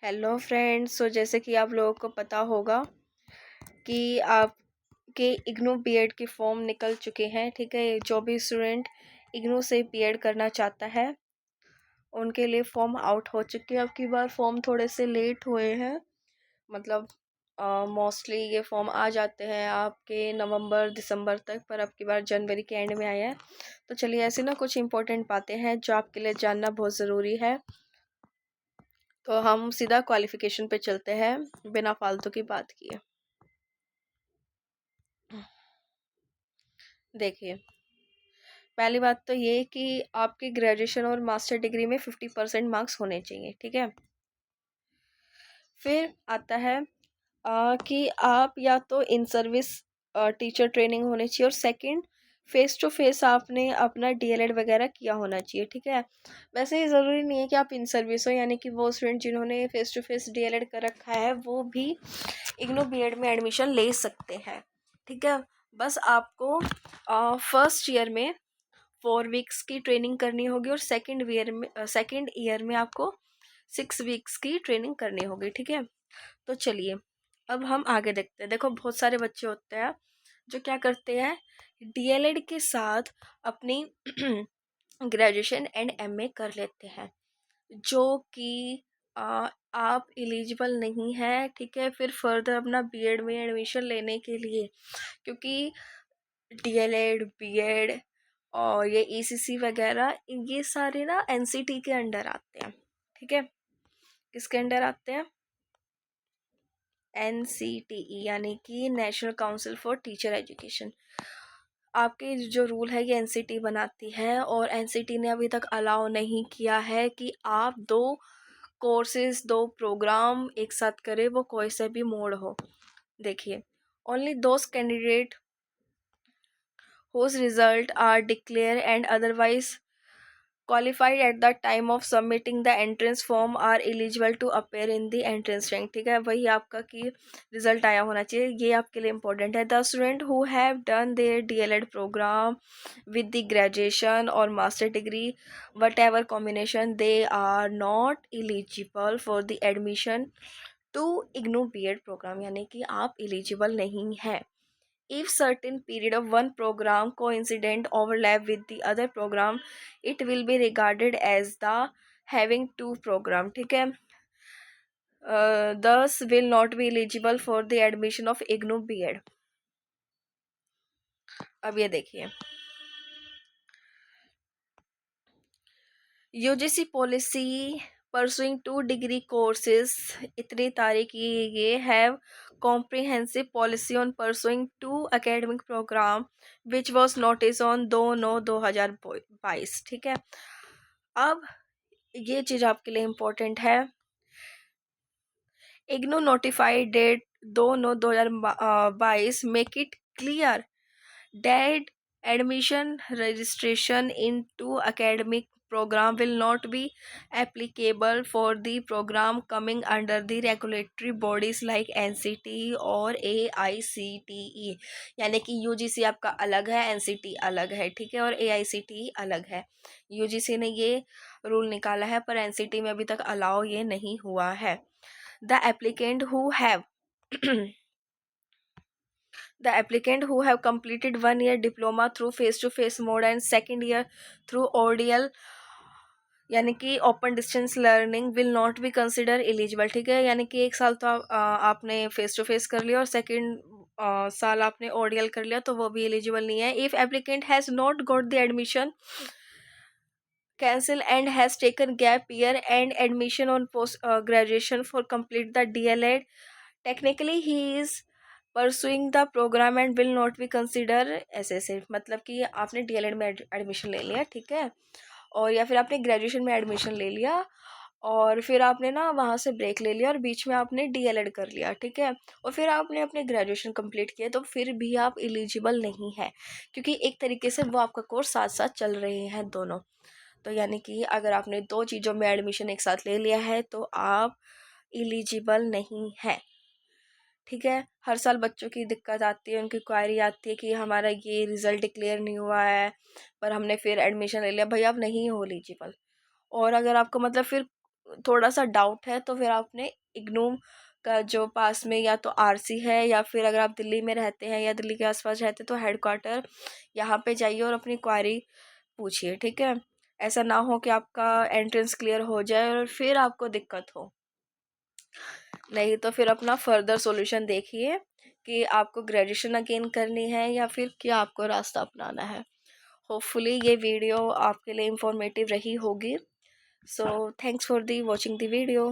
Hello friends. जैसे कि आप लोगों को पता होगा कि आपके इग्नू बीएड के फॉर्म निकल चुके हैं। ठीक है, जो भी स्टूडेंट इग्नू से बीएड करना चाहता है उनके लिए फॉर्म आउट हो चुके हैं। अब की बार फॉर्म थोड़े से लेट हुए हैं, मतलब मोस्टली ये फॉर्म आ जाते हैं आपके नवंबर दिसंबर तक, पर अब की बार जनवरी के एंड में आया है। तो चलिए, ऐसी ना कुछ इंपॉर्टेंट बातें हैं जो आपके लिए जानना बहुत ज़रूरी है। तो हम सीधा क्वालिफिकेशन पे चलते हैं बिना फालतू की बात किए। देखिए, पहली बात तो ये कि आपकी ग्रेजुएशन और मास्टर डिग्री में 50% मार्क्स होने चाहिए। ठीक है, फिर आता है कि आप या तो इन सर्विस टीचर ट्रेनिंग होनी चाहिए, और सेकंड फेस टू फेस आपने अपना डीएलएड वगैरह किया होना चाहिए। ठीक है, वैसे ये ज़रूरी नहीं है कि आप इन सर्विस हो, यानी कि वो स्टूडेंट जिन्होंने फेस टू फेस डीएलएड कर रखा है वो भी इग्नू बीएड में एडमिशन ले सकते हैं। ठीक है, बस आपको फर्स्ट ईयर में 4 वीक्स की ट्रेनिंग करनी होगी, और सेकेंड ईयर में आपको 6 वीक्स की ट्रेनिंग करनी होगी। ठीक है, तो चलिए अब हम आगे देखते हैं। देखो, बहुत सारे बच्चे होते हैं जो क्या करते हैं, डीएलएड के साथ अपनी ग्रेजुएशन एंड एमए कर लेते हैं, जो कि आप एलिजिबल नहीं है। ठीक है, फिर फर्दर अपना बीएड में एडमिशन लेने के लिए, क्योंकि डीएलएड बीएड और ये ईसीसी वगैरह ये सारे ना एनसीटी के अंडर आते हैं। ठीक है, किसके अंडर आते हैं? एनसीटीई, यानी कि national council for teacher education. आपके जो रूल है ये एनसीटी बनाती है, और एनसीटी ने अभी तक अलाउ नहीं किया है कि आप दो कोर्सेज दो प्रोग्राम एक साथ करें, वो कोई से भी मोड हो। देखिए, only those candidate whose result are declared and otherwise qualified at the time of submitting the entrance form are eligible to appear in the entrance rank। ठीक है, वही आपका कि रिजल्ट आया होना चाहिए, ये आपके लिए इम्पोर्टेंट है। The student who have done there DElEd programme with the graduation और master degree whatever combination they are not eligible for the admission to IGNOU BEd programme, यानी कि आप एलिजिबल नहीं है। If certain period of one program coincident overlap with the other program, it will be regarded as the having two program। ठीक है, thus will not be eligible for the admission of IGNOU BEd। अब ये देखिए, UGC policy pursuing 2 degree courses इतनी तारीख ये have comprehensive policy on pursuing 2 academic program which was noticed on 2/9/2022। ठीक है, अब ये चीज़ आपके लिए इम्पोर्टेंट है। IGNOU notified date 2/9/2022 make it clear that admission registration into academic program will not be applicable for the program coming under the regulatory bodies like NCT और AICTE। यानी कि UGC आपका अलग है, NCT अलग है। ठीक है, और AICTE अलग है। UGC ने ये रूल निकाला है, पर NCT में अभी तक अलाउ ये नहीं हुआ है। The applicant who have The applicant who have completed 1 year diploma through face-to-face mode and second year through ODL यानी कि open distance learning will not be consider eligible. ठीक है, यानी कि 1 साल तो आपने फेस टू फेस कर लिया और सेकंड साल आपने ओडीएल कर लिया, तो वो भी एलिजिबल नहीं है। If applicant has not got the admission cancel and has taken gap year and admission on post graduation for complete the DLED, technically he is pursuing the program and will not be consider SSA। मतलब कि आपने DElEd में admission ले लिया, ठीक है, और या फिर आपने ग्रेजुएशन में एडमिशन ले लिया और फिर आपने ना वहाँ से ब्रेक ले लिया और बीच में आपने डीएलएड कर लिया। ठीक है, और फिर आपने अपने ग्रेजुएशन कंप्लीट किया, तो फिर भी आप एलिजिबल नहीं है, क्योंकि एक तरीके से वो आपका कोर्स साथ साथ चल रहे हैं दोनों। तो यानी कि अगर आपने 2 चीज़ों में एडमिशन एक साथ ले लिया है तो आप एलिजिबल नहीं है। ठीक है, हर साल बच्चों की दिक्कत आती है, उनकी क्वायरी आती है कि हमारा ये रिज़ल्ट डिक्लेयर नहीं हुआ है पर हमने फिर एडमिशन ले लिया। भाई, आप नहीं हो एलिजिबल। और अगर आपको मतलब फिर थोड़ा सा डाउट है तो फिर आपने इग्नू का जो पास में या तो आरसी है, या फिर अगर आप दिल्ली में रहते हैं या दिल्ली के आसपास रहते हैं तो हेडक्वार्टर यहाँ पे जाइए और अपनी क्वारी पूछिए, ठीक है। ऐसा ना हो कि आपका एंट्रेंस क्लियर हो जाए और फिर आपको दिक्कत हो। नहीं तो फिर अपना फर्दर सॉल्यूशन देखिए कि आपको ग्रेजुएशन अगेन करनी है या फिर क्या आपको रास्ता अपनाना है। होपफुली ये वीडियो आपके लिए इंफॉर्मेटिव रही होगी। So thanks for the watching the video.